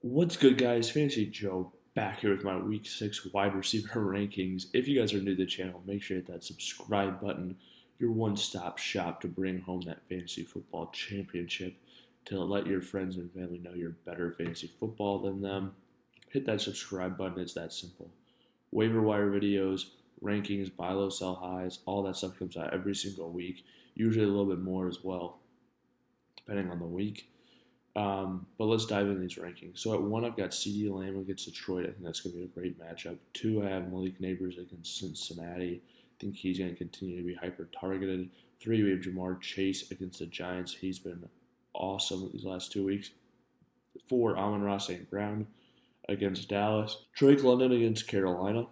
What's good, guys? Fantasy Joe back here with my Week 6 wide receiver rankings. If you guys are new to the channel, make sure you hit that subscribe button, your one-stop shop to bring home that fantasy football championship, to let your friends and family know you're better fantasy football than them. Hit that subscribe button. It's that simple. Waiver wire videos, rankings, buy low, sell highs, all that stuff comes out every single week, usually a little bit more as well, depending on the week. But let's dive into these rankings. So at 1, I've got CeeDee Lamb against Detroit. I think that's going to be a great matchup. 2, I have Malik Neighbors against Cincinnati. I think he's going to continue to be hyper targeted. 3, we have Jamar Chase against the Giants. He's been awesome these last 2 weeks. 4, Amon-Ra St. Brown against Dallas. Drake London against Carolina.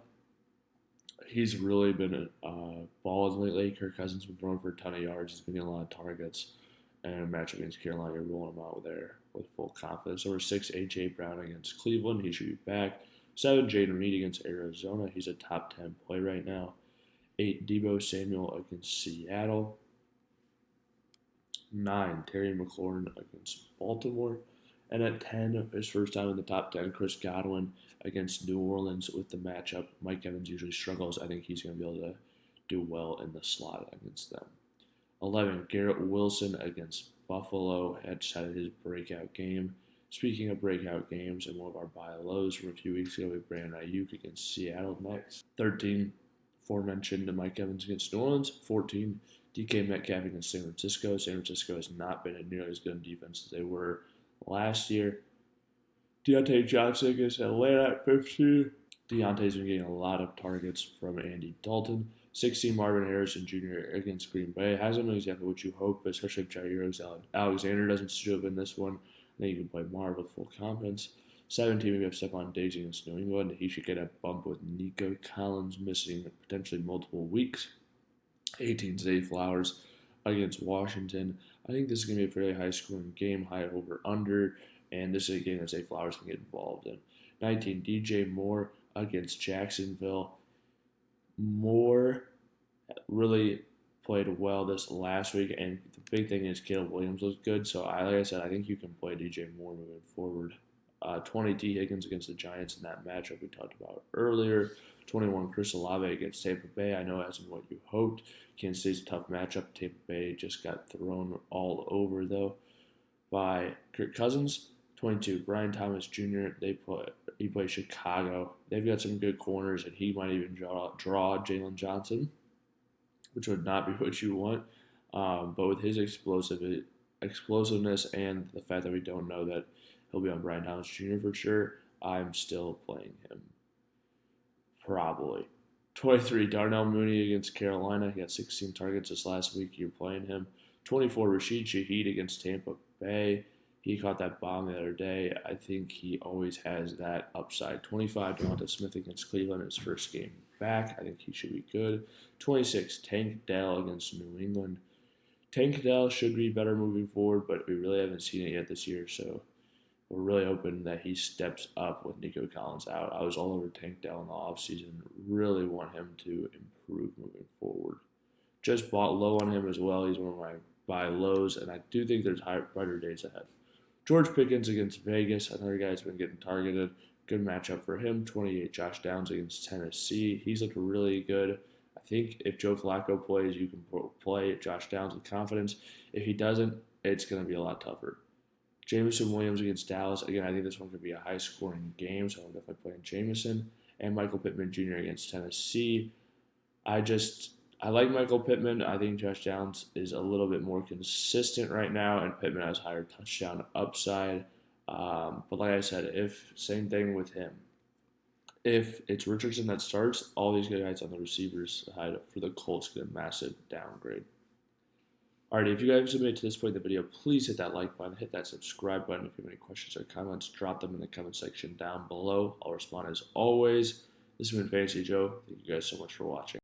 He's really been balling lately. Kirk Cousins has been throwing for a ton of yards. He's been getting a lot of targets. And a match against Carolina, you're rolling him out there with full confidence. Over 6, A.J. Brown against Cleveland. He should be back. 7, Jaden Reed against Arizona. He's a top 10 play right now. 8, Deebo Samuel against Seattle. 9, Terry McLaurin against Baltimore. And at 10, his first time in the top 10, Chris Godwin against New Orleans with the matchup. Mike Evans usually struggles. I think he's going to be able to do well in the slot against them. 11, Garrett Wilson against Buffalo had his breakout game. Speaking of breakout games, and one of our buy lows from a few weeks ago, we have Brandon Ayuk against Seattle next. 13, aforementioned Mike Evans against New Orleans. 14, DK Metcalf against San Francisco. San Francisco has not been nearly as good in defense as they were last year. Deontay Johnson against Atlanta at 15. Deontay's been getting a lot of targets from Andy Dalton. 16, Marvin Harrison Jr. against Green Bay. Hasn't been exactly what you hope, especially if Jair Alexander doesn't show up in this one. I think you can play Marv with full confidence. 17, we have Stephon Diggs against New England. He should get a bump with Nico Collins missing potentially multiple weeks. 18, Zay Flowers against Washington. I think this is going to be a fairly high-scoring game, high over-under, and this is a game that Zay Flowers can get involved in. 19, DJ Moore against Jacksonville. Moore really played well this last week, and the big thing is Caleb Williams was good. So, like I said, I think you can play DJ Moore moving forward. 20, T. Higgins against the Giants in that matchup we talked about earlier. 21, Chris Olave against Tampa Bay. I know it hasn't what you hoped. Kansas City's a tough matchup. Tampa Bay just got thrown all over, though, by Kirk Cousins. 22, Brian Thomas Jr. He plays Chicago. They've got some good corners, and he might even draw Jalen Johnson, which would not be what you want. But with his explosiveness and the fact that we don't know that he'll be on Brian Thomas Jr. for sure, I'm still playing him. Probably. 23, Darnell Mooney against Carolina. He got 16 targets this last week. You're playing him. 24, Rashee Shaheed against Tampa Bay. He caught that bomb the other day. I think he always has that upside. 25, Devonta Smith against Cleveland, his first game back. I think he should be good. 26, Tank Dell against New England. Tank Dell should be better moving forward, but we really haven't seen it yet this year, so we're really hoping that he steps up with Nico Collins out. I was all over Tank Dell in the offseason. Really want him to improve moving forward. Just bought low on him as well. He's one of my buy lows, and I do think there's brighter days ahead. George Pickens against Vegas. Another guy's been getting targeted. Good matchup for him. 28, Josh Downs against Tennessee. He's looked really good. I think if Joe Flacco plays, you can play Josh Downs with confidence. If he doesn't, it's going to be a lot tougher. Jameson Williams against Dallas. Again, I think this one could be a high-scoring game, so I'm definitely playing Jameson. And Michael Pittman Jr. against Tennessee. I like Michael Pittman. I think Josh Downs is a little bit more consistent right now, and Pittman has higher touchdown upside. But like I said, same thing with him. If it's Richardson that starts, all these guys on the receivers side for the Colts get a massive downgrade. Alrighty, if you guys have made it to this point in the video, please hit that like button, hit that subscribe button. If you have any questions or comments, drop them in the comment section down below. I'll respond as always. This has been Fantasy Joe. Thank you guys so much for watching.